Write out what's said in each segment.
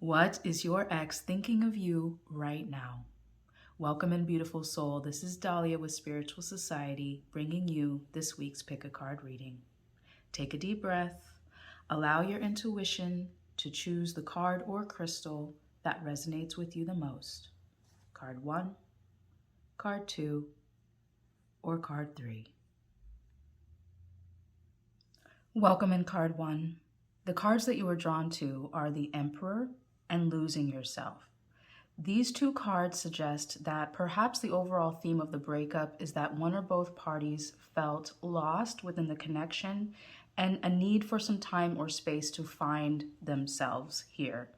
What is your ex thinking of you right now? Welcome in, beautiful soul. This is Dahlia with Spiritual Society, bringing you this week's Pick a Card reading. Take a deep breath. Allow your intuition to choose the card or crystal that resonates with you the most. Card 1, Card 2, or Card 3. Welcome in, Card 1. The cards that you were drawn to are the Emperor and Losing Yourself. These two cards suggest that perhaps the overall theme of the breakup is that one or both parties felt lost within the connection and a need for some time or space to find themselves here.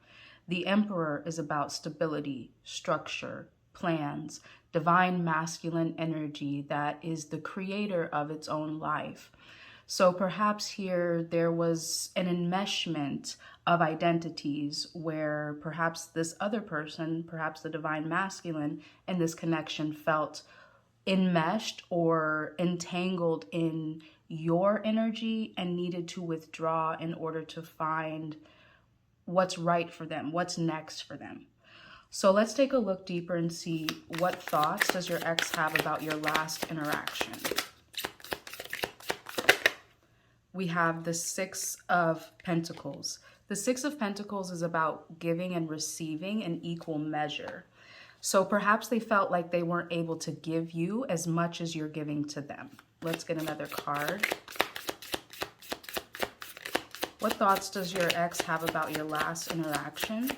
The Emperor is about stability, structure, plans, divine masculine energy that is the creator of its own life. So perhaps here there was an enmeshment of identities where perhaps this other person, perhaps the divine masculine in this connection, felt enmeshed or entangled in your energy and needed to withdraw in order to find what's right for them, what's next for them. So let's take a look deeper and see what thoughts does your ex have about your last interaction. We have the Six of Pentacles. The Six of Pentacles is about giving and receiving in equal measure. So perhaps they felt like they weren't able to give you as much as you're giving to them. Let's get another card. What thoughts does your ex have about your last interaction?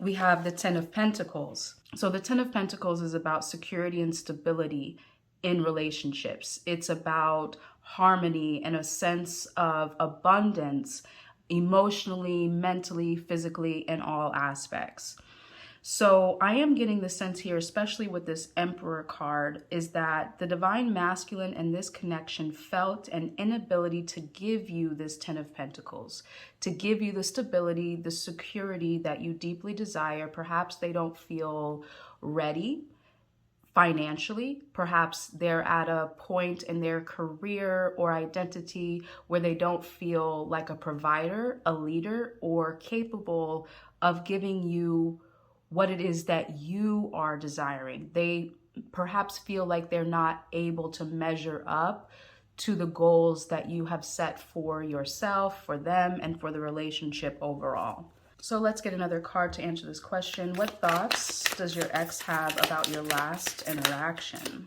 We have the Ten of Pentacles. So the Ten of Pentacles is about security and stability in relationships. It's about harmony and a sense of abundance emotionally, mentally, physically, in all aspects. So I am getting the sense here, especially with this Emperor card, is that the divine masculine in this connection felt an inability to give you this Ten of Pentacles, to give you the stability, the security that you deeply desire. Perhaps they don't feel ready financially. Perhaps they're at a point in their career or identity where they don't feel like a provider, a leader, or capable of giving you what it is that you are desiring. They perhaps feel like they're not able to measure up to the goals that you have set for yourself, for them, and for the relationship overall. So let's get another card to answer this question. What thoughts does your ex have about your last interaction?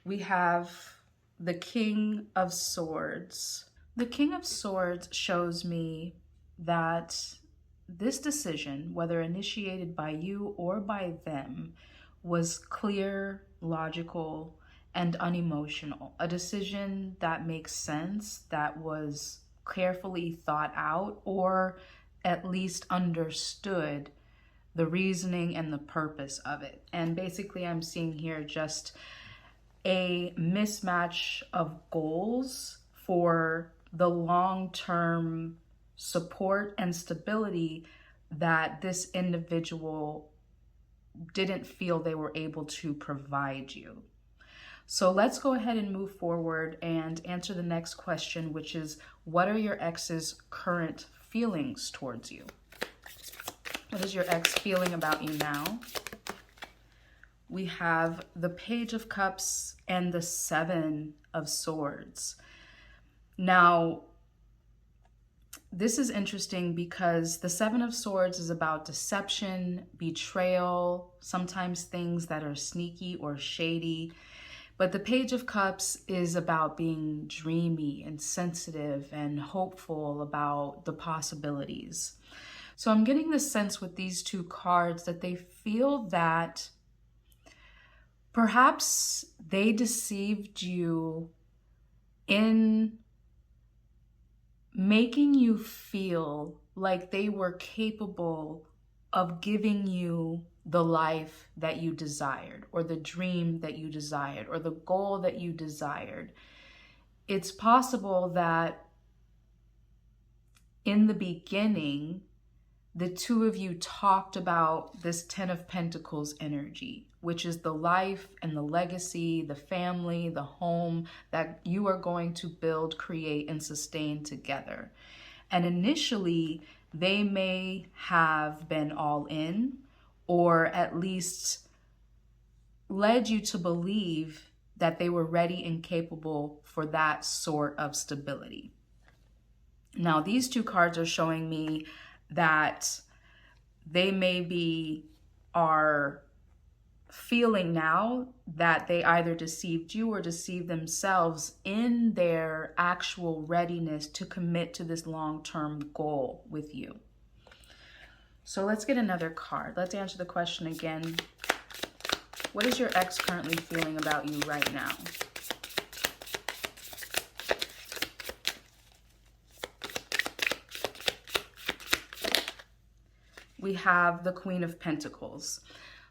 We have the King of Swords. The King of Swords shows me that this decision, whether initiated by you or by them, was clear, logical, and unemotional. A decision that makes sense, that was carefully thought out, or at least understood the reasoning and the purpose of it. And basically I'm seeing here just a mismatch of goals for the long-term support and stability that this individual didn't feel they were able to provide you. So let's go ahead and move forward and answer the next question, which is, what are your ex's current feelings towards you? What is your ex feeling about you now? We have the Page of Cups and the Seven of Swords. Now, this is interesting because the Seven of Swords is about deception, betrayal, sometimes things that are sneaky or shady. But the Page of Cups is about being dreamy and sensitive and hopeful about the possibilities. So I'm getting the sense with these two cards that they feel that perhaps they deceived you in making you feel like they were capable of giving you the life that you desired, or the dream that you desired, or the goal that you desired. It's possible that in the beginning, the two of you talked about this Ten of Pentacles energy, which is the life and the legacy, the family, the home that you are going to build, create, and sustain together. And initially, they may have been all in, or at least led you to believe that they were ready and capable for that sort of stability. Now, these two cards are showing me that they maybe are feeling now that they either deceived you or deceived themselves in their actual readiness to commit to this long-term goal with you. So let's get another card. Let's answer the question again. What is your ex currently feeling about you right now? We have the Queen of Pentacles.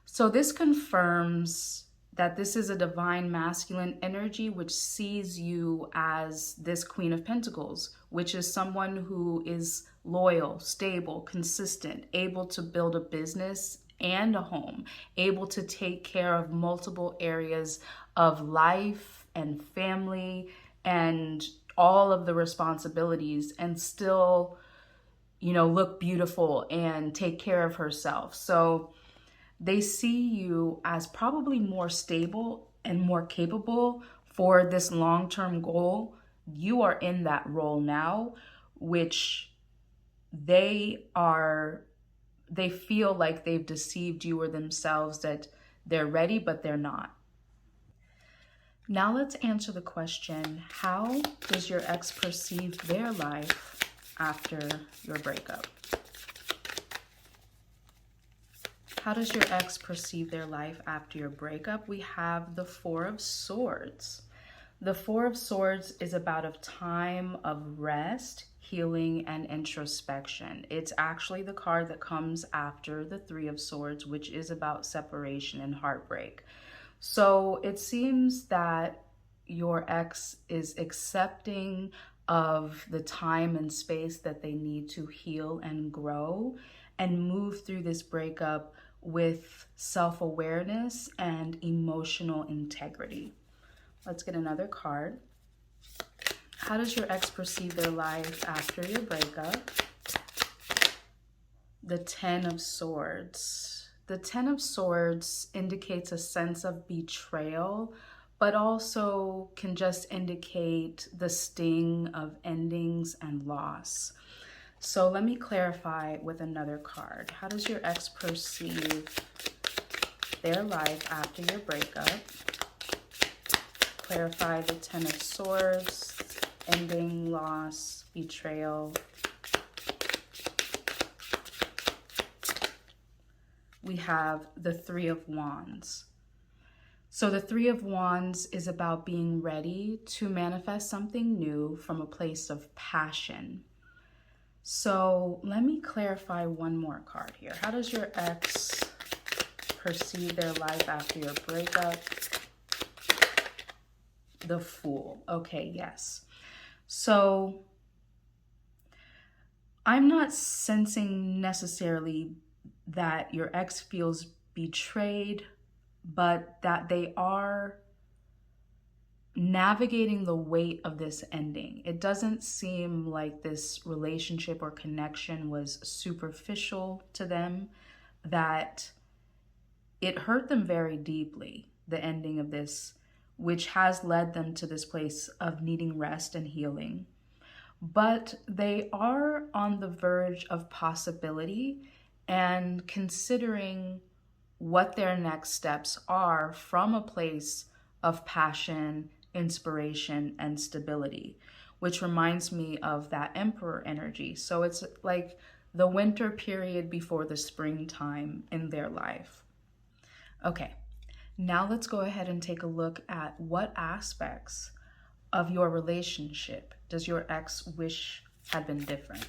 So this confirms that this is a divine masculine energy which sees you as this Queen of Pentacles, which is someone who is loyal, stable, consistent, able to build a business and a home, able to take care of multiple areas of life and family and all of the responsibilities, and still, you know, look beautiful and take care of herself. So they see you as probably more stable and more capable for this long-term goal. You are in that role now, which they feel like they've deceived you or themselves, that they're ready, but they're not. Now let's answer the question, how does your ex perceive their life after your breakup? How does your ex perceive their life after your breakup? We have the Four of Swords. The Four of Swords is about a time of rest, healing, and introspection. It's actually the card that comes after the Three of Swords, which is about separation and heartbreak. So it seems that your ex is accepting of the time and space that they need to heal and grow and move through this breakup with self-awareness and emotional integrity. Let's get another card. How does your ex perceive their life after your breakup? The Ten of Swords. The Ten of Swords indicates a sense of betrayal, but also can just indicate the sting of endings and loss. So let me clarify with another card. How does your ex perceive their life after your breakup? Clarify the Ten of Swords, ending, loss, betrayal. We have the Three of Wands. So the Three of Wands is about being ready to manifest something new from a place of passion. So let me clarify one more card here. How does your ex perceive their life after your breakup? The Fool. Okay, yes. So I'm not sensing necessarily that your ex feels betrayed, but that they are navigating the weight of this ending. It doesn't seem like this relationship or connection was superficial to them, that it hurt them very deeply, the ending of this, which has led them to this place of needing rest and healing. But they are on the verge of possibility and considering what their next steps are from a place of passion, inspiration, and stability, which reminds me of that Emperor energy. So it's like the winter period before the springtime in their life. Okay, now let's go ahead and take a look at what aspects of your relationship does your ex wish had been different.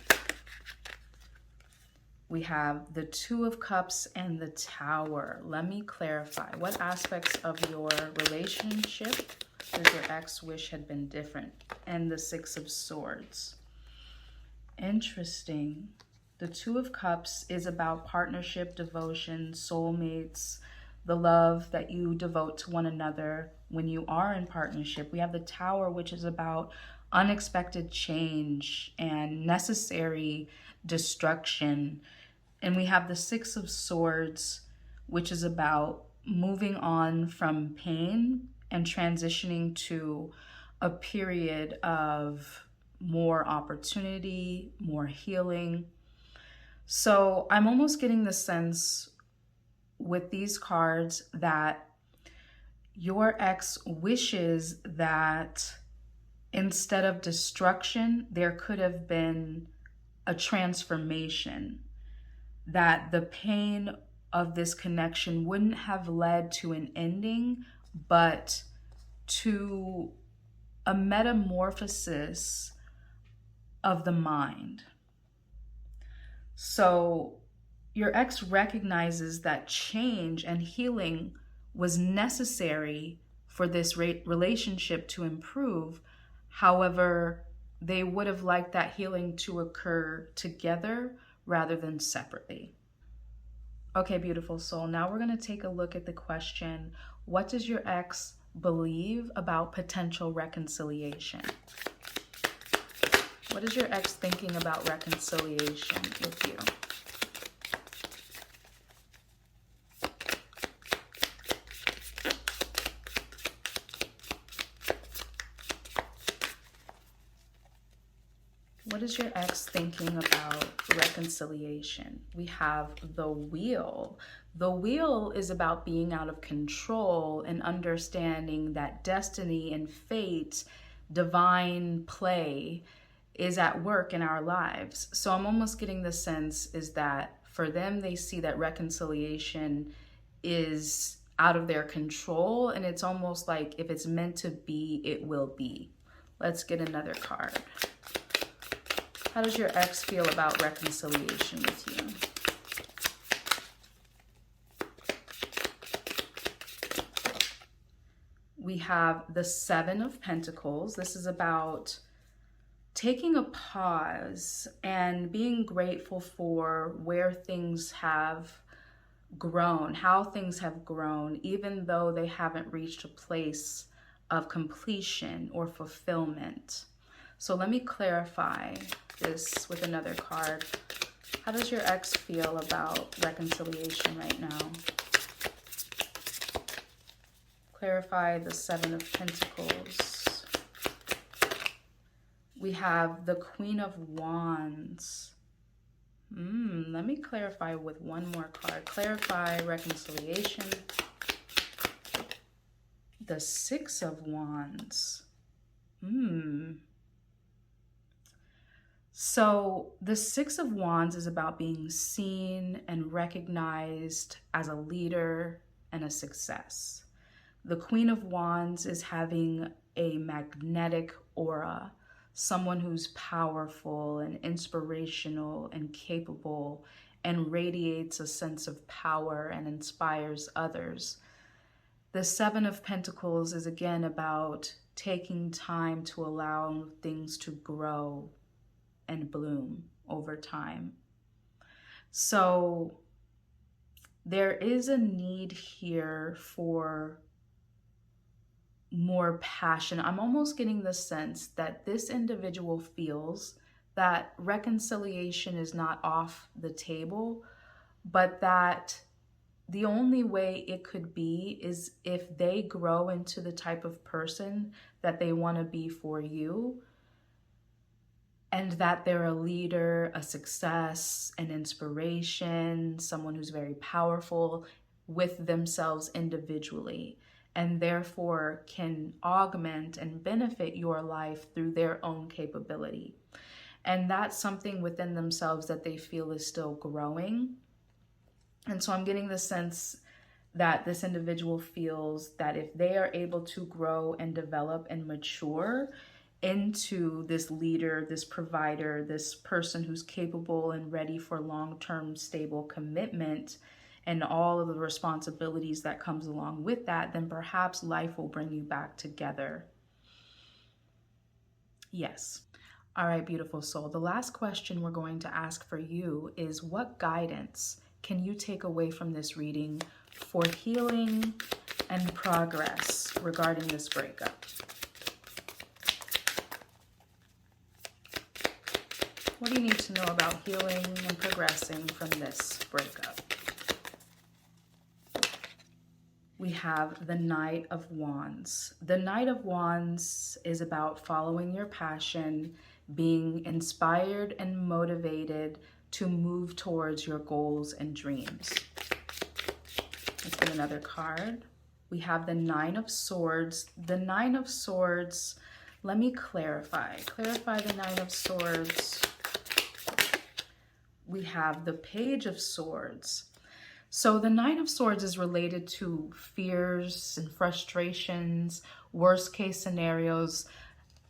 We have the Two of Cups and the Tower. Let me clarify. What aspects of your relationship does your ex wish had been different? And the Six of Swords. Interesting. The Two of Cups is about partnership, devotion, soulmates, the love that you devote to one another when you are in partnership. We have the Tower, which is about unexpected change and necessary destruction. And we have the Six of Swords, which is about moving on from pain and transitioning to a period of more opportunity, more healing. So I'm almost getting the sense with these cards that your ex wishes that instead of destruction, there could have been a transformation, that the pain of this connection wouldn't have led to an ending, but to a metamorphosis of the mind. So your ex recognizes that change and healing was necessary for this relationship to improve. However, they would have liked that healing to occur together rather than separately. Okay, beautiful soul. Now we're going to take a look at the question, what does your ex believe about potential reconciliation? What is your ex thinking about reconciliation with you? What is your ex thinking about reconciliation? We have the Wheel. The Wheel is about being out of control and understanding that destiny and fate, divine play, is at work in our lives. So I'm almost getting the sense is that for them, they see that reconciliation is out of their control, and it's almost like if it's meant to be, it will be. Let's get another card. How does your ex feel about reconciliation with you? We have the Seven of Pentacles. This is about taking a pause and being grateful for where things have grown, how things have grown, even though they haven't reached a place of completion or fulfillment. So let me clarify this with another card. How does your ex feel about reconciliation right now? Clarify the Seven of Pentacles. We have the Queen of Wands. Let me clarify with one more card. Clarify reconciliation. The Six of Wands. So the Six of Wands is about being seen and recognized as a leader and a success. The Queen of Wands is having a magnetic aura, someone who's powerful and inspirational and capable and radiates a sense of power and inspires others. The Seven of Pentacles is again about taking time to allow things to grow and bloom over time. So there is a need here for more passion. I'm almost getting the sense that this individual feels that reconciliation is not off the table, but that the only way it could be is if they grow into the type of person that they want to be for you, and that they're a leader, a success, an inspiration, someone who's very powerful with themselves individually, and therefore can augment and benefit your life through their own capability. And that's something within themselves that they feel is still growing. And so I'm getting the sense that this individual feels that if they are able to grow and develop and mature into this leader, this provider, this person who's capable and ready for long-term stable commitment and all of the responsibilities that comes along with that, then perhaps life will bring you back together. Yes. All right, beautiful soul. The last question we're going to ask for you is, what guidance can you take away from this reading for healing and progress regarding this breakup? What do you need to know about healing and progressing from this breakup? We have the Knight of Wands. The Knight of Wands is about following your passion, being inspired and motivated to move towards your goals and dreams. Let's get another card. We have the Nine of Swords. The Nine of Swords, let me clarify. Clarify the Nine of Swords. We have the Page of Swords. So the Nine of Swords is related to fears and frustrations, worst case scenarios.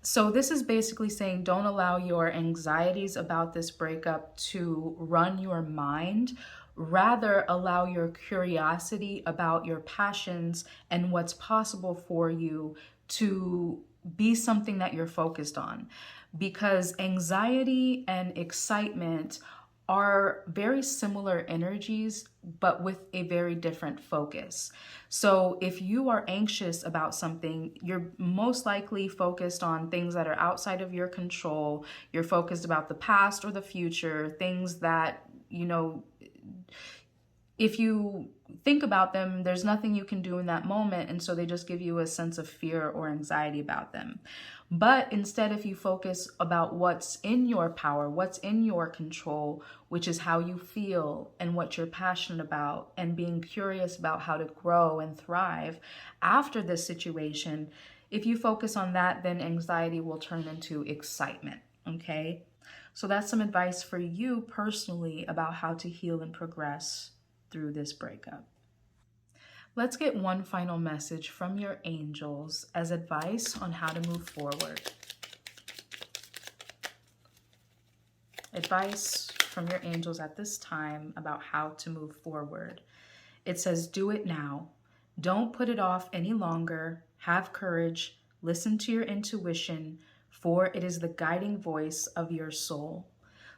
So this is basically saying, don't allow your anxieties about this breakup to run your mind. Rather, allow your curiosity about your passions and what's possible for you to be something that you're focused on. Because anxiety and excitement are very similar energies, but with a very different focus. So if you are anxious about something, you're most likely focused on things that are outside of your control. You're focused about the past or the future, things that, you know, if you think about them, there's nothing you can do in that moment. And so they just give you a sense of fear or anxiety about them. But instead, if you focus about what's in your power, what's in your control, which is how you feel and what you're passionate about, and being curious about how to grow and thrive after this situation, if you focus on that, then anxiety will turn into excitement, okay? So that's some advice for you personally about how to heal and progress through this breakup. Let's get one final message from your angels as advice on how to move forward. Advice from your angels at this time about how to move forward. It says, do it now. Don't put it off any longer. Have courage. Listen to your intuition, for it is the guiding voice of your soul.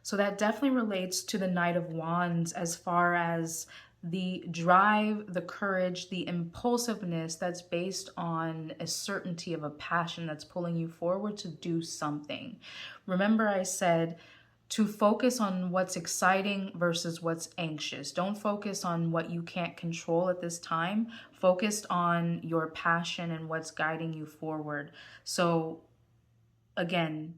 So that definitely relates to the Knight of Wands as far as the drive, the courage, the impulsiveness that's based on a certainty of a passion that's pulling you forward to do something. Remember, I said to focus on what's exciting versus what's anxious. Don't focus on what you can't control at this time. Focus on your passion and what's guiding you forward. So again,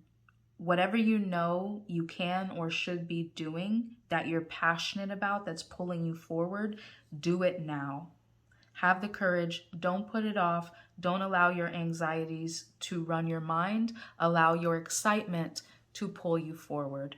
whatever you know you can or should be doing that you're passionate about, that's pulling you forward, do it now. Have the courage. Don't put it off. Don't allow your anxieties to run your mind. Allow your excitement to pull you forward.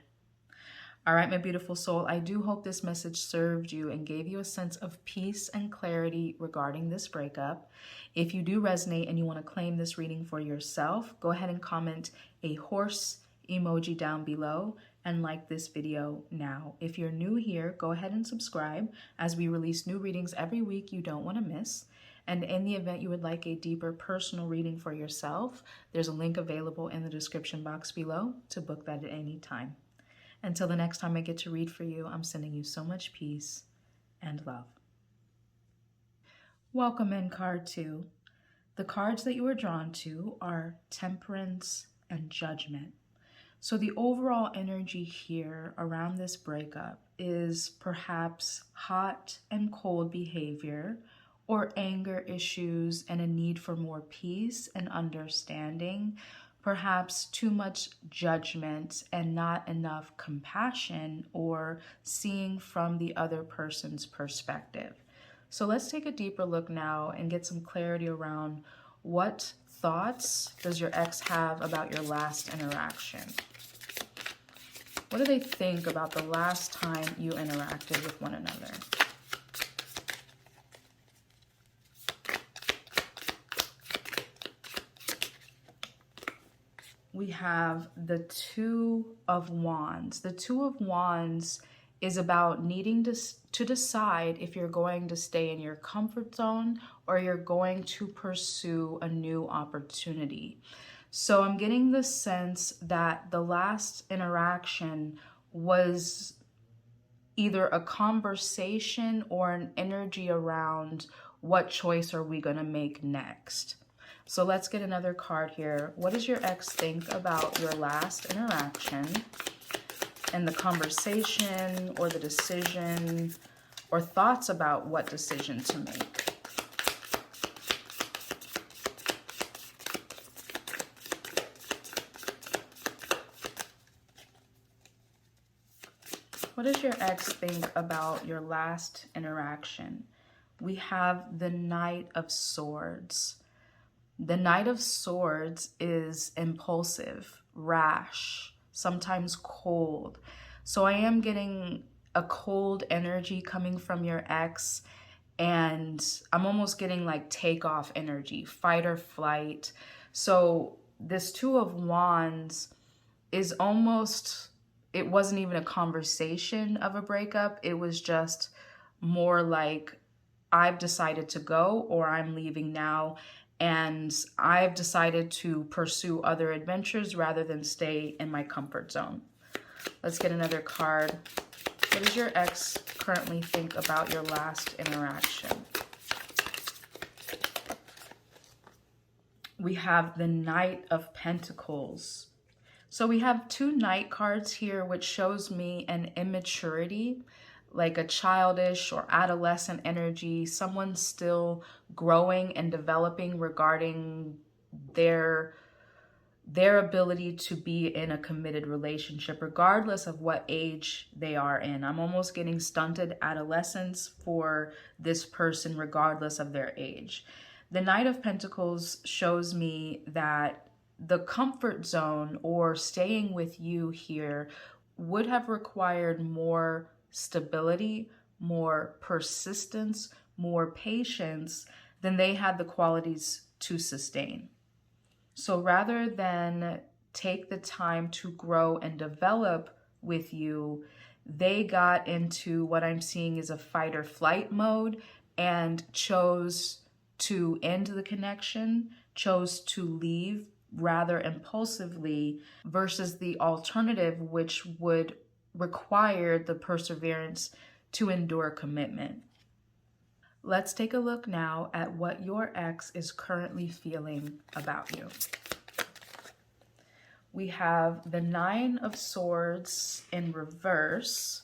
All right, my beautiful soul, I do hope this message served you and gave you a sense of peace and clarity regarding this breakup. If you do resonate and you want to claim this reading for yourself, go ahead and comment a horse emoji down below and like this video now. If you're new here, go ahead and subscribe as we release new readings every week you don't want to miss. And in the event you would like a deeper personal reading for yourself, there's a link available in the description box below to book that at any time. Until the next time I get to read for you, I'm sending you so much peace and love. Welcome in card 2. The cards that you are drawn to are Temperance and Judgment. So the overall energy here around this breakup is perhaps hot and cold behavior, or anger issues and a need for more peace and understanding. Perhaps too much judgment and not enough compassion or seeing from the other person's perspective. So let's take a deeper look now and get some clarity around what thoughts does your ex have about your last interaction? What do they think about the last time you interacted with one another? We have the Two of Wands. The Two of Wands is about needing to decide if you're going to stay in your comfort zone or you're going to pursue a new opportunity. So I'm getting the sense that the last interaction was either a conversation or an energy around what choice are we going to make next. So let's get another card here. What does your ex think about your last interaction and the conversation or the decision or thoughts about what decision to make? What does your ex think about your last interaction? We have the Knight of Swords. The Knight of Swords is impulsive, rash, sometimes cold. So I am getting a cold energy coming from your ex, and I'm almost getting like takeoff energy, fight or flight. So this Two of Wands is almost, it wasn't even a conversation of a breakup. It was just more like, I've decided to go, or I'm leaving now, and I've decided to pursue other adventures rather than stay in my comfort zone. Let's get another card. What does your ex currently think about your last interaction? We have the Knight of Pentacles. So we have two Knight cards here, which shows me an immaturity, like a childish or adolescent energy, someone still growing and developing regarding their ability to be in a committed relationship, regardless of what age they are in. I'm almost getting stunted adolescence for this person, regardless of their age. The Knight of Pentacles shows me that the comfort zone or staying with you here would have required more stability, more persistence, more patience than they had the qualities to sustain. So rather than take the time to grow and develop with you, they got into what I'm seeing is a fight or flight mode and chose to end the connection, chose to leave rather impulsively, versus the alternative, which would require the perseverance to endure commitment. Let's take a look now at what your ex is currently feeling about you. We have the Nine of Swords in reverse.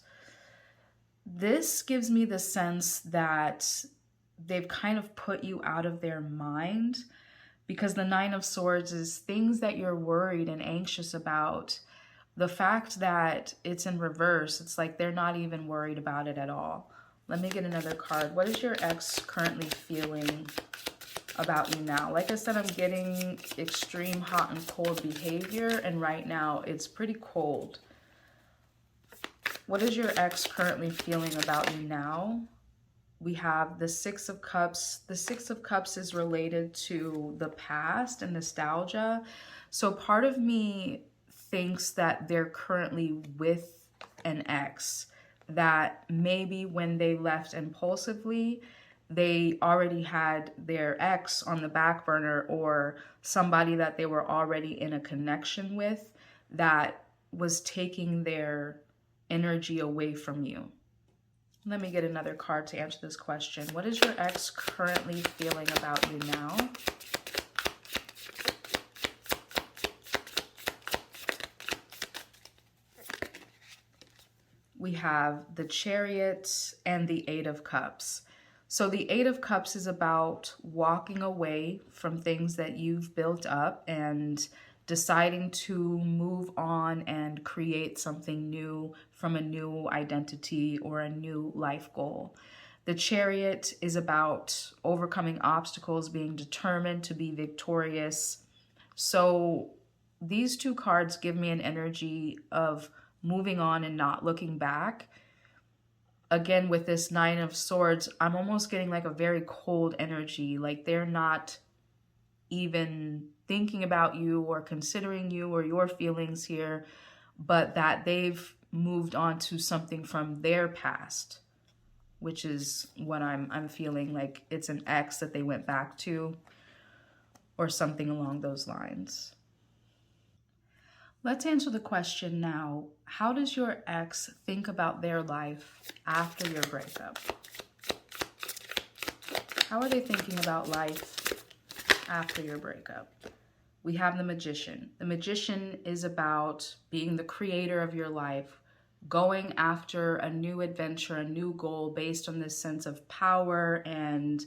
This gives me the sense that they've kind of put you out of their mind, because the Nine of Swords is things that you're worried and anxious about. The fact that it's in reverse, it's like they're not even worried about it at all. Let me get another card. What is your ex currently feeling about you now? Like I said, I'm getting extreme hot and cold behavior, and right now it's pretty cold. What is your ex currently feeling about you now? We have the Six of Cups. The Six of Cups is related to the past and nostalgia. So part of me thinks that they're currently with an ex, that maybe when they left impulsively, they already had their ex on the back burner, or somebody that they were already in a connection with that was taking their energy away from you. Let me get another card to answer this question. What is your ex currently feeling about you now? We have the Chariot and the Eight of Cups. So the Eight of Cups is about walking away from things that you've built up and deciding to move on and create something new from a new identity or a new life goal. The Chariot is about overcoming obstacles, being determined to be victorious. So these two cards give me an energy of moving on and not looking back. Again, with this Nine of Swords, I'm almost getting like a very cold energy, like they're not even thinking about you or considering you or your feelings here, but that they've moved on to something from their past, which is what I'm feeling, like it's an ex that they went back to or something along those lines. Let's answer the question now. How does your ex think about their life after your breakup? How are they thinking about life after your breakup? We have the Magician. The Magician is about being the creator of your life, going after a new adventure, a new goal based on this sense of power and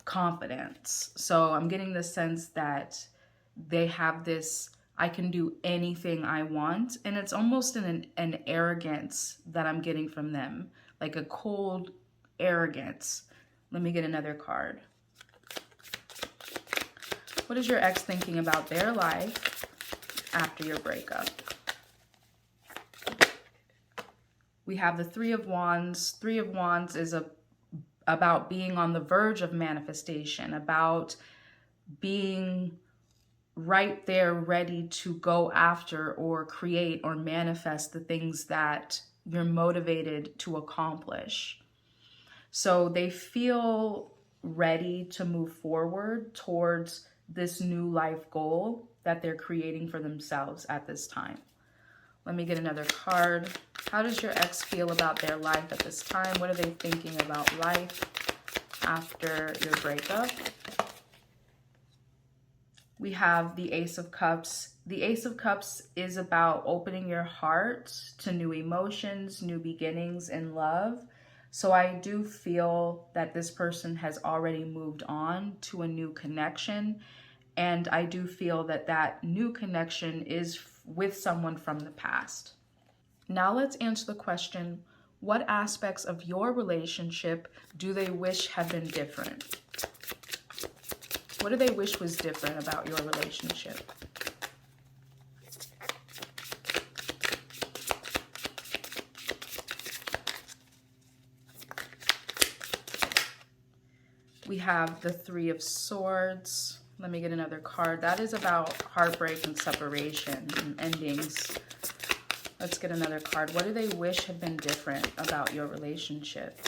confidence. So I'm getting the sense that they have this, I can do anything I want. And it's almost an arrogance that I'm getting from them, like a cold arrogance. Let me get another card. What is your ex thinking about their life after your breakup? We have the Three of Wands. Three of Wands is about being on the verge of manifestation, about being right there ready to go after or create or manifest the things that you're motivated to accomplish. So they feel ready to move forward towards this new life goal that they're creating for themselves at this time. Let me get another card. How does your ex feel about their life at this time? What are they thinking about life after your breakup? We have the Ace of Cups. The Ace of Cups is about opening your heart to new emotions, new beginnings in love. So I do feel that this person has already moved on to a new connection. And I do feel that that new connection is with someone from the past. Now let's answer the question, what aspects of your relationship do they wish had been different? What do they wish was different about your relationship? We have the Three of Swords. Let me get another card. That is about heartbreak and separation and endings. Let's get another card. What do they wish had been different about your relationship?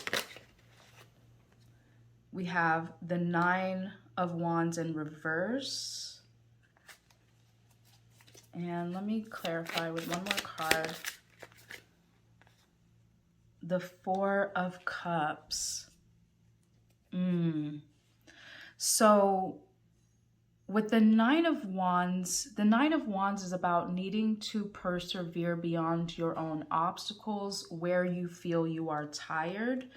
We have the Nine of Wands in reverse. And let me clarify with one more card. The Four of Cups. So with the Nine of Wands is about needing to persevere beyond your own obstacles where you feel you are tired.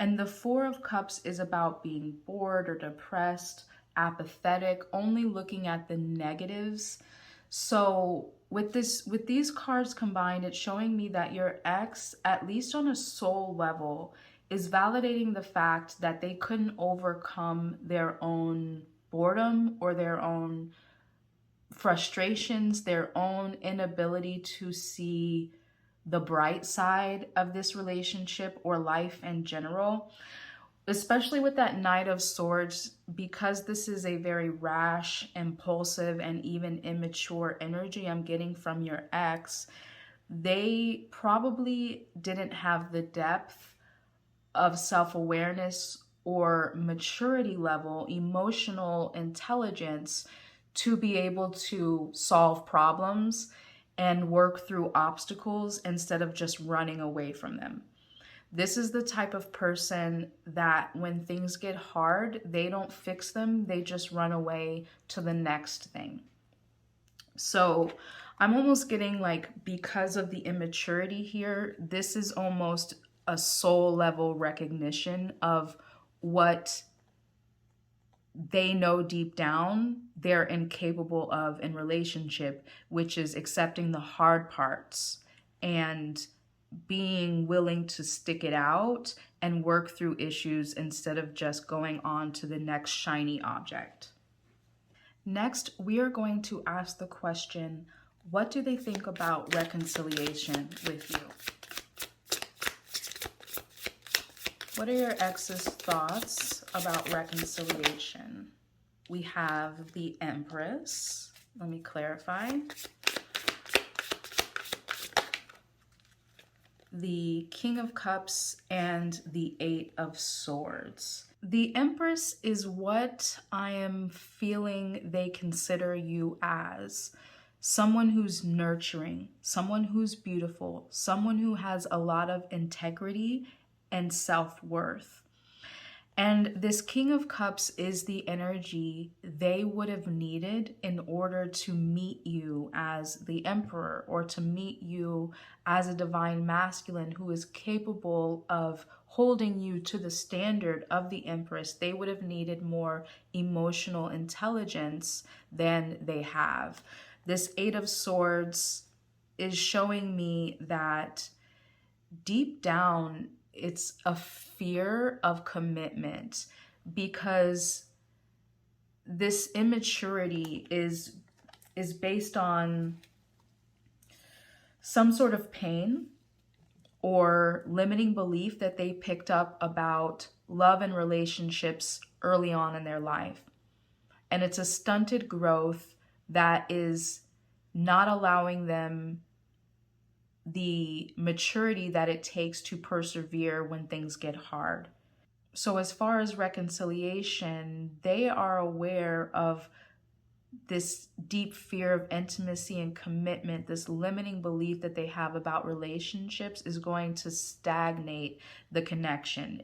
And the Four of Cups is about being bored or depressed, apathetic, only looking at the negatives. So with these cards combined, it's showing me that your ex, at least on a soul level, is validating the fact that they couldn't overcome their own boredom or their own frustrations, their own inability to see the bright side of this relationship or life in general. Especially with that Knight of Swords, because this is a very rash, impulsive, and even immature energy I'm getting from your ex, they probably didn't have the depth of self-awareness or maturity level, emotional intelligence to be able to solve problems and work through obstacles instead of just running away from them. This is the type of person that when things get hard, they don't fix them, they just run away to the next thing. So I'm almost getting like, because of the immaturity here, this is almost a soul level recognition of what they know deep down they're incapable of in relationship, which is accepting the hard parts and being willing to stick it out and work through issues instead of just going on to the next shiny object. Next, we are going to ask the question, what do they think about reconciliation with you? What are your ex's thoughts about reconciliation? We have the Empress. Let me clarify. The King of Cups and the Eight of Swords. The Empress is what I am feeling they consider you as. someone who's nurturing, someone who's beautiful, someone who has a lot of integrity and self-worth. And this King of Cups is the energy they would have needed in order to meet you as the Emperor, or to meet you as a divine masculine who is capable of holding you to the standard of the Empress. They would have needed more emotional intelligence than they have. This Eight of Swords is showing me that deep down, it's a fear of commitment, because this immaturity is based on some sort of pain or limiting belief that they picked up about love and relationships early on in their life. And it's a stunted growth that is not allowing them the maturity that it takes to persevere when things get hard. So as far as reconciliation, they are aware of this deep fear of intimacy and commitment. This limiting belief that they have about relationships is going to stagnate the connection.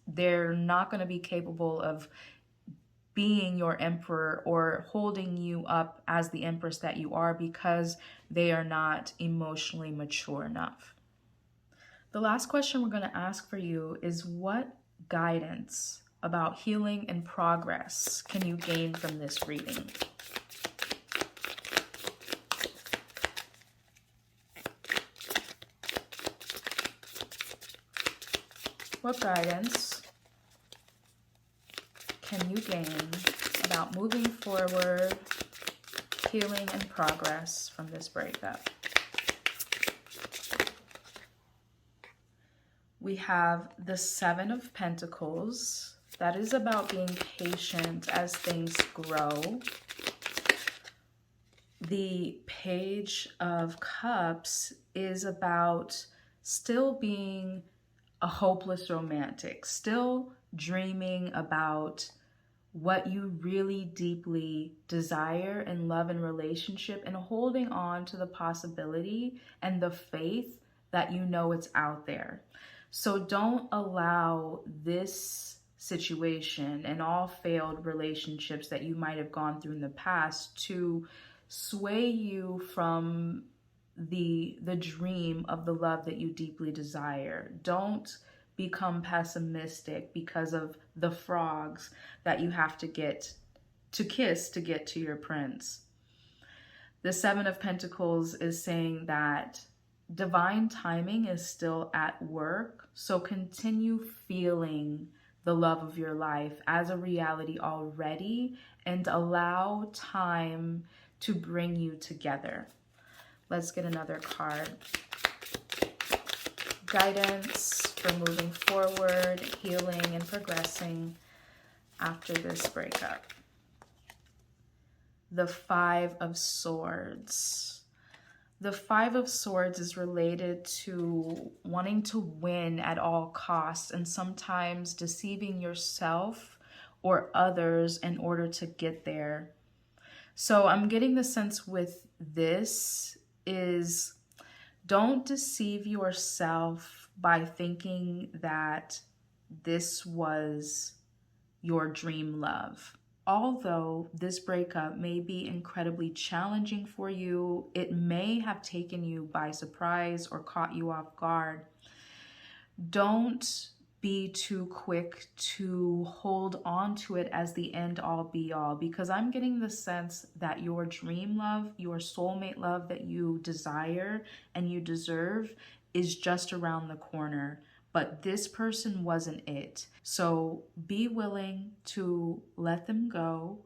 They're not going to be capable of being your emperor or holding you up as the empress that you are, because they are not emotionally mature enough. The last question we're going to ask for you is, what guidance about healing and progress can you gain from this reading? What guidance can you gain about moving forward, healing, and progress from this breakup? We have the Seven of Pentacles. That is about being patient as things grow. The Page of Cups is about still being a hopeless romantic, still dreaming about what you really deeply desire in love and relationship, and holding on to the possibility and the faith that you know it's out there. So don't allow this situation and all failed relationships that you might have gone through in the past to sway you from the dream of the love that you deeply desire. Don't become pessimistic because of the frogs that you have to kiss to get to your prince. The Seven of Pentacles is saying that divine timing is still at work, so continue feeling the love of your life as a reality already, and allow time to bring you together. Let's get another card. Guidance for moving forward, healing, and progressing after this breakup. The Five of Swords. The Five of Swords is related to wanting to win at all costs, and sometimes deceiving yourself or others in order to get there. So I'm getting the sense with this is, don't deceive yourself by thinking that this was your dream love. Although this breakup may be incredibly challenging for you, it may have taken you by surprise or caught you off guard. Don't be too quick to hold on to it as the end all be all, because I'm getting the sense that your dream love, your soulmate love that you desire and you deserve, is just around the corner. But this person wasn't it. So be willing to let them go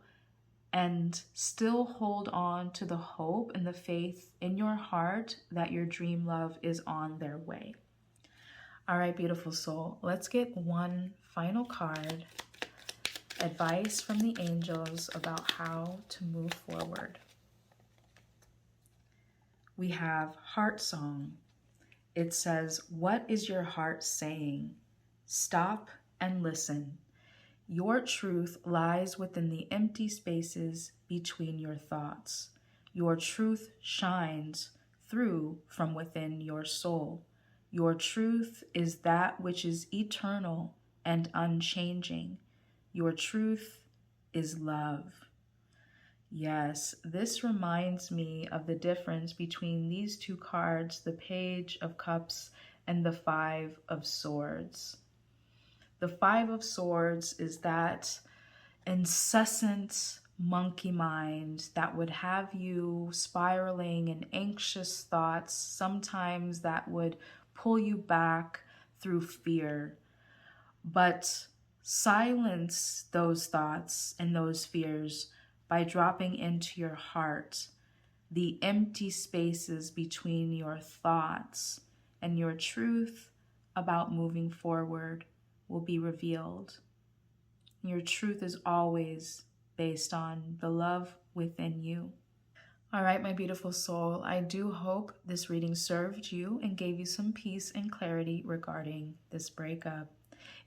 and still hold on to the hope and the faith in your heart that your dream love is on their way. All right, beautiful soul, let's get one final card. Advice from the angels about how to move forward. We have Heart Song. It says, what is your heart saying? Stop and listen. Your truth lies within the empty spaces between your thoughts. Your truth shines through from within your soul. Your truth is that which is eternal and unchanging. Your truth is love. Yes, this reminds me of the difference between these two cards, the Page of Cups and the Five of Swords. The Five of Swords is that incessant monkey mind that would have you spiraling in anxious thoughts, sometimes that would pull you back through fear. But silence those thoughts and those fears by dropping into your heart, the empty spaces between your thoughts, and your truth about moving forward will be revealed. Your truth is always based on the love within you. All right, my beautiful soul, I do hope this reading served you and gave you some peace and clarity regarding this breakup.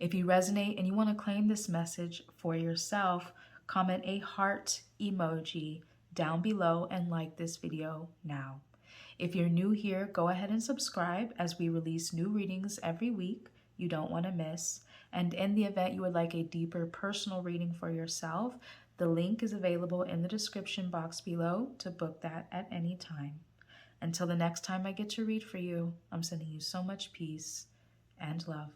If you resonate and you want to claim this message for yourself, comment a heart emoji down below and like this video now. If you're new here, go ahead and subscribe as we release new readings every week you don't want to miss. And in the event you would like a deeper personal reading for yourself, the link is available in the description box below to book that at any time. Until the next time I get to read for you, I'm sending you so much peace and love.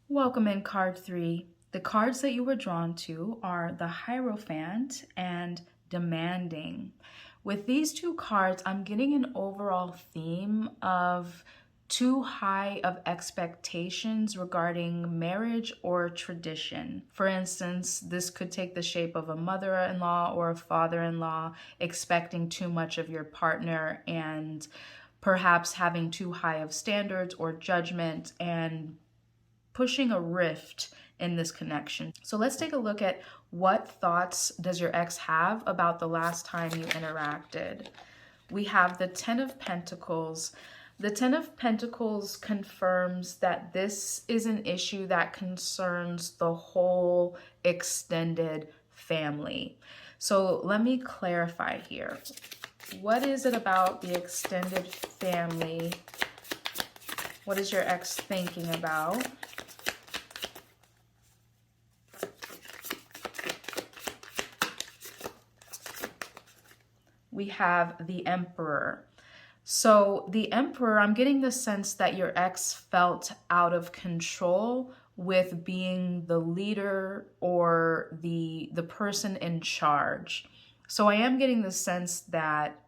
Welcome in card 3. The cards that you were drawn to are the Hierophant and Demanding. With these two cards, I'm getting an overall theme of too high of expectations regarding marriage or tradition. For instance, this could take the shape of a mother-in-law or a father-in-law expecting too much of your partner and perhaps having too high of standards or judgment and pushing a rift in this connection. So let's take a look at what thoughts does your ex have about the last time you interacted. We have the Ten of Pentacles. The Ten of Pentacles confirms that this is an issue that concerns the whole extended family. So let me clarify here. What is it about the extended family? What is your ex thinking about? We have the Emperor. So the Emperor, I'm getting the sense that your ex felt out of control with being the leader or the person in charge. So I am getting the sense that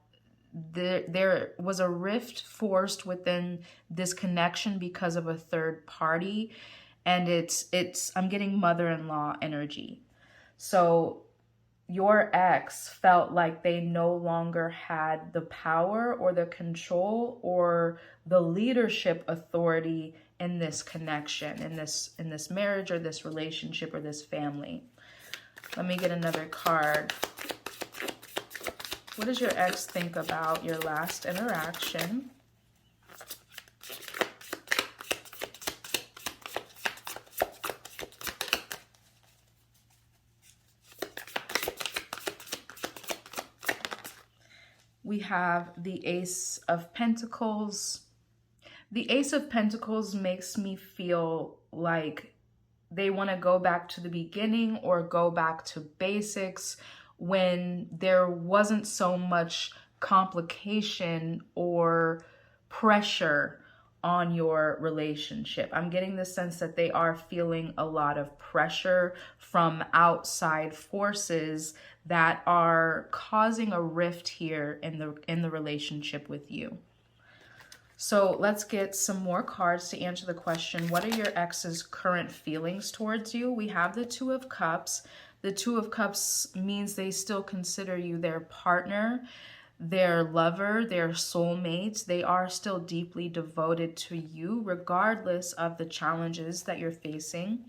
there was a rift forced within this connection because of a third party, and I'm getting mother-in-law energy. So your ex felt like they no longer had the power or the control or the leadership authority in this connection, in this marriage or this relationship or this family. Let me get another card. What does your ex think about your last interaction? We have the Ace of Pentacles. The Ace of Pentacles makes me feel like they want to go back to the beginning or go back to basics when there wasn't so much complication or pressure on your relationship. I'm getting the sense that they are feeling a lot of pressure from outside forces that are causing a rift here in the relationship with you. So let's get some more cards to answer the question, what are your ex's current feelings towards you? We have the Two of Cups. The Two of Cups means they still consider you their partner, their lover, their soulmate. They are still deeply devoted to you, regardless of the challenges that you're facing.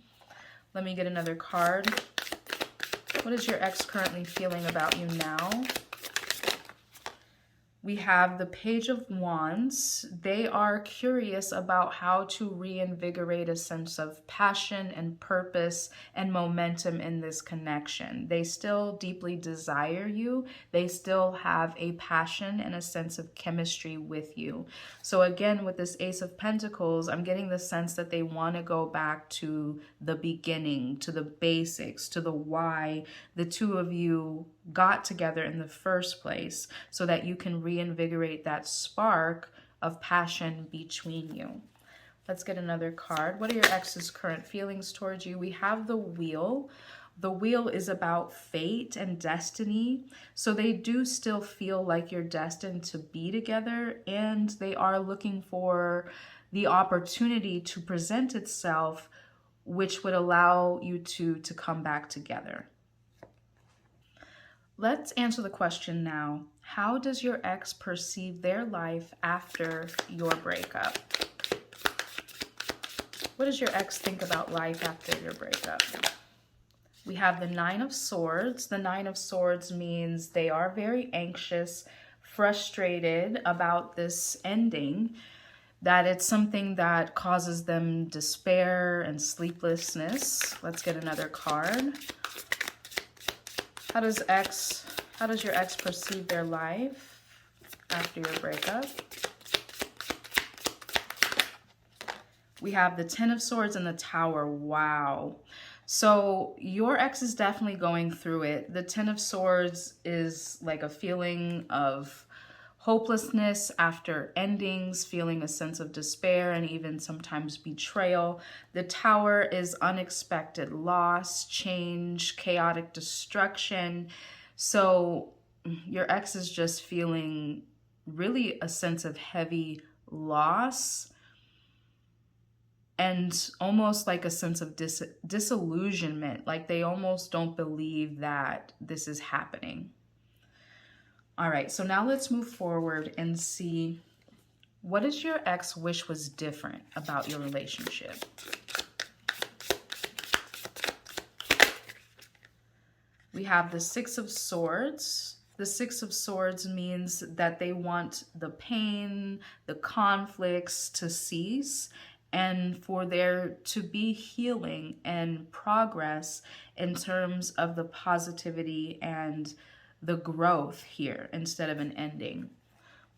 Let me get another card. What is your ex currently feeling about you now? We have the Page of Wands. They are curious about how to reinvigorate a sense of passion and purpose and momentum in this connection. They still deeply desire you. They still have a passion and a sense of chemistry with you. So again, with this Ace of Pentacles, I'm getting the sense that they want to go back to the beginning, to the basics, to the why the two of you got together in the first place, so that you can reinvigorate that spark of passion between you. Let's get another card. What are your ex's current feelings towards you? We have the Wheel. The Wheel is about fate and destiny. So they do still feel like you're destined to be together, and they are looking for the opportunity to present itself, which would allow you two to come back together. Let's answer the question now. How does your ex perceive their life after your breakup? What does your ex think about life after your breakup? We have the Nine of Swords. The Nine of Swords means they are very anxious, frustrated about this ending, that it's something that causes them despair and sleeplessness. Let's get another card. How does your ex perceive their life after your breakup? We have the Ten of Swords and the Tower. Wow. So your ex is definitely going through it. The Ten of Swords is like a feeling of hopelessness after endings, feeling a sense of despair and even sometimes betrayal. The Tower is unexpected loss, change, chaotic destruction. So your ex is just feeling really a sense of heavy loss and almost like a sense of disillusionment. Like they almost don't believe that this is happening. All right, so now let's move forward and see, what does your ex wish was different about your relationship? We have the Six of Swords. The Six of Swords means that they want the pain, the conflicts to cease, and for there to be healing and progress in terms of the positivity and the growth here instead of an ending.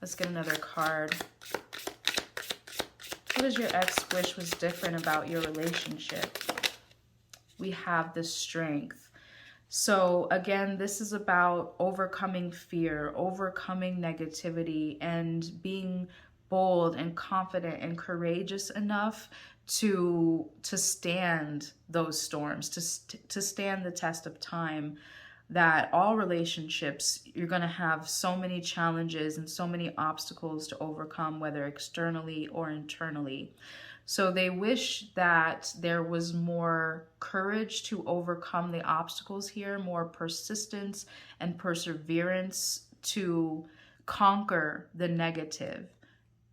Let's get another card. What does your ex wish was different about your relationship? We have the Strength. So again, this is about overcoming fear, overcoming negativity, and being bold and confident and courageous enough to stand those storms, to stand the test of time. That all relationships, you're going to have so many challenges and so many obstacles to overcome, whether externally or internally. So they wish that there was more courage to overcome the obstacles here, more persistence and perseverance to conquer the negative,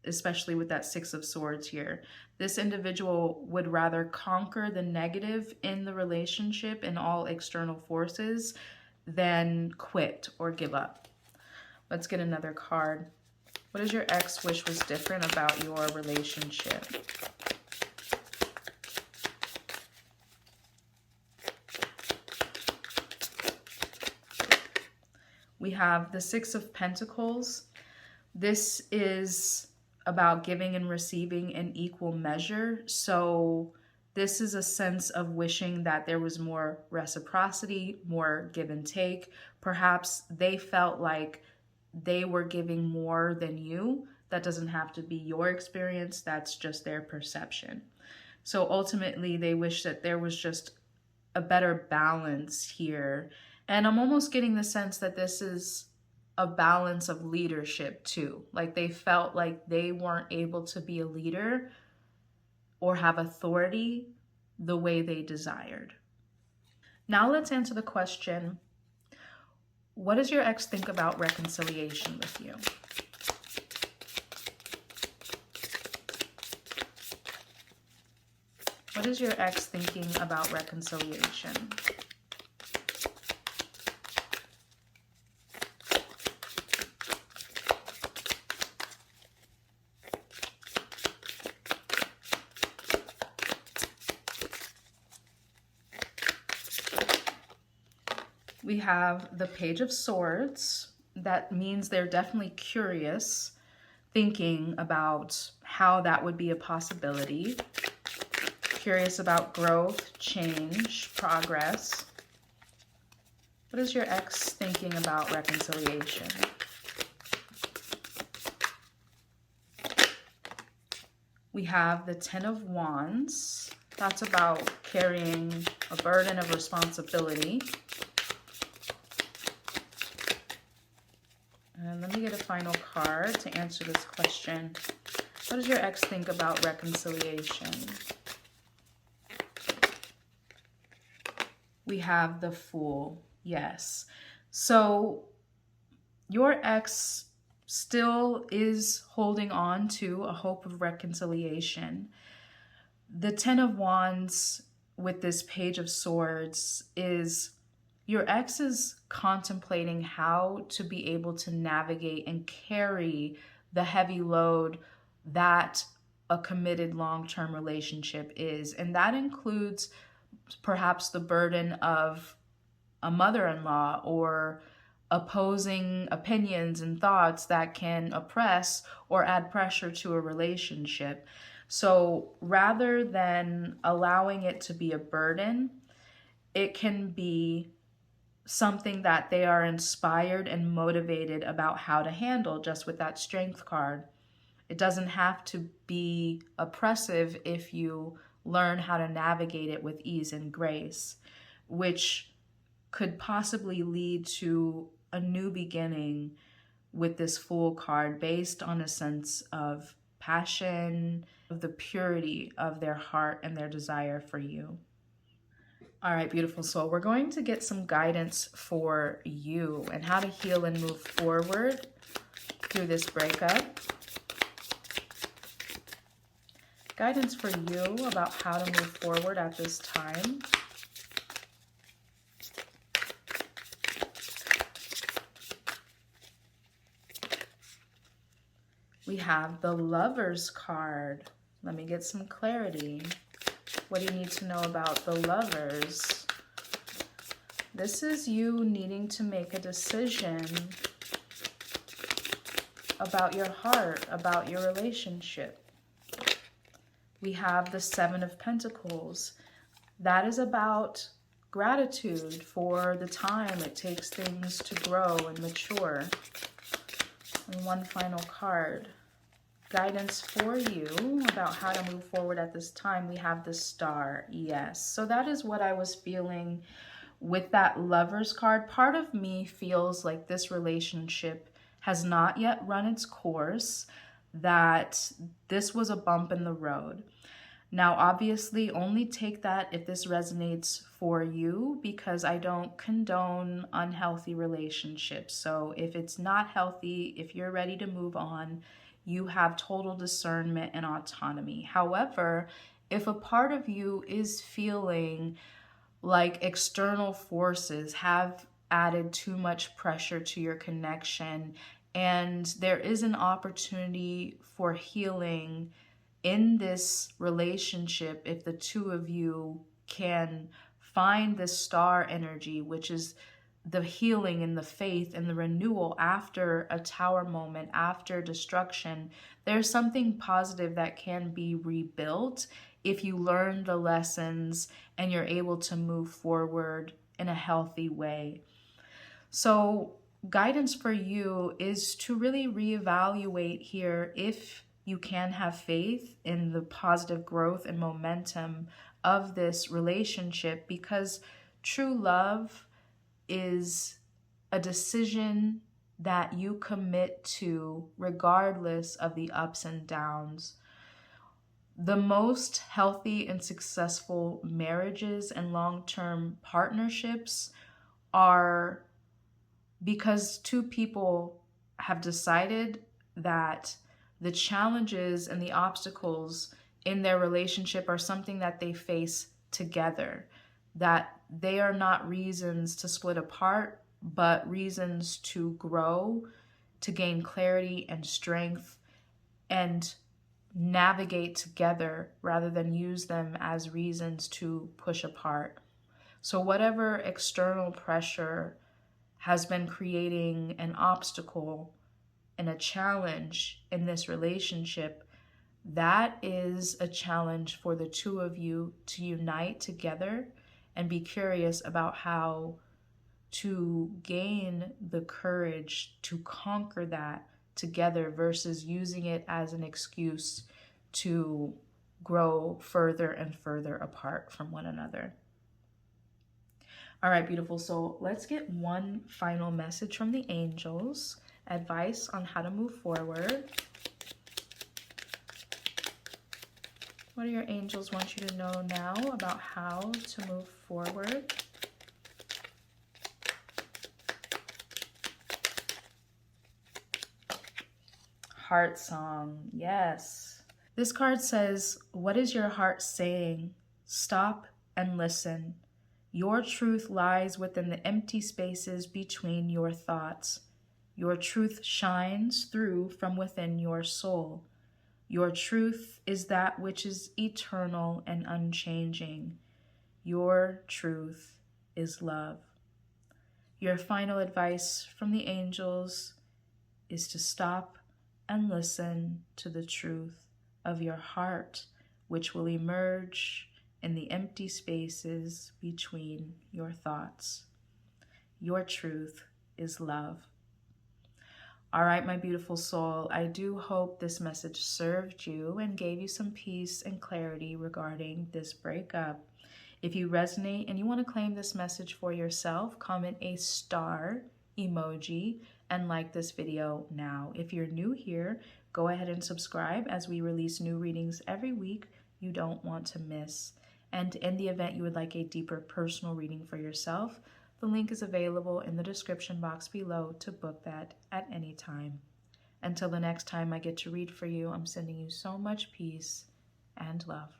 especially with that Six of Swords here. This individual would rather conquer the negative in the relationship and all external forces than quit or give up. Let's get another card. What does your ex wish was different about your relationship? We have the Six of Pentacles. This is about giving and receiving in equal measure. So this is a sense of wishing that there was more reciprocity, more give and take. Perhaps they felt like they were giving more than you. That doesn't have to be your experience. That's just their perception. So ultimately, they wish that there was just a better balance here. And I'm almost getting the sense that this is a balance of leadership too. Like they felt like they weren't able to be a leader or have authority the way they desired. Now let's answer the question, what does your ex think about reconciliation with you? What is your ex thinking about reconciliation? We have the Page of Swords. That means they're definitely curious, thinking about how that would be a possibility. Curious about growth, change, progress. What is your ex thinking about reconciliation? We have the Ten of Wands. That's about carrying a burden of responsibility. And let me get a final card to answer this question. What does your ex think about reconciliation? We have the Fool. Yes. So your ex still is holding on to a hope of reconciliation. The Ten of Wands with this Page of Swords is your ex is contemplating how to be able to navigate and carry the heavy load that a committed long-term relationship is. And that includes perhaps the burden of a mother-in-law or opposing opinions and thoughts that can oppress or add pressure to a relationship. So rather than allowing it to be a burden, it can be something that they are inspired and motivated about how to handle, just with that Strength card. It doesn't have to be oppressive if you learn how to navigate it with ease and grace, which could possibly lead to a new beginning with this Fool card based on a sense of passion, of the purity of their heart and their desire for you. All right, beautiful soul, we're going to get some guidance for you and how to heal and move forward through this breakup. Guidance for you about how to move forward at this time. We have the Lovers card. Let me get some clarity. What do you need to know about the Lovers? This is you needing to make a decision about your heart, about your relationship. We have the Seven of Pentacles. That is about gratitude for the time it takes things to grow and mature. And one final card. Guidance for you about how to move forward at this time. We have the Star. Yes. So that is what I was feeling with that Lovers card. Part of me feels like this relationship has not yet run its course, that this was a bump in the road. Now, obviously, only take that if this resonates for you, because I don't condone unhealthy relationships. So if it's not healthy, if you're ready to move on, you have total discernment and autonomy. However, if a part of you is feeling like external forces have added too much pressure to your connection, and there is an opportunity for healing in this relationship, if the two of you can find this Star energy, which is the healing and the faith and the renewal after a tower moment, after destruction, there's something positive that can be rebuilt if you learn the lessons and you're able to move forward in a healthy way. So guidance for you is to really reevaluate here if you can have faith in the positive growth and momentum of this relationship, because true love is a decision that you commit to regardless of the ups and downs. The most healthy and successful marriages and long-term partnerships are because two people have decided that the challenges and the obstacles in their relationship are something that they face together, that they are not reasons to split apart, but reasons to grow, to gain clarity and strength, and navigate together rather than use them as reasons to push apart. So whatever external pressure has been creating an obstacle and a challenge in this relationship, that is a challenge for the two of you to unite together and be curious about how to gain the courage to conquer that together versus using it as an excuse to grow further and further apart from one another. All right, beautiful soul, let's get one final message from the angels, advice on how to move forward. What do your angels want you to know now about how to move forward? Heart song, yes. This card says, what is your heart saying? Stop and listen. Your truth lies within the empty spaces between your thoughts. Your truth shines through from within your soul. Your truth is that which is eternal and unchanging. Your truth is love. Your final advice from the angels is to stop and listen to the truth of your heart, which will emerge in the empty spaces between your thoughts. Your truth is love. All right, my beautiful soul, I do hope this message served you and gave you some peace and clarity regarding this breakup. If you resonate and you want to claim this message for yourself, comment a star emoji and like this video now. If you're new here, go ahead and subscribe as we release new readings every week you don't want to miss. And in the event you would like a deeper personal reading for yourself, the link is available in the description box below to book that at any time. Until the next time I get to read for you, I'm sending you so much peace and love.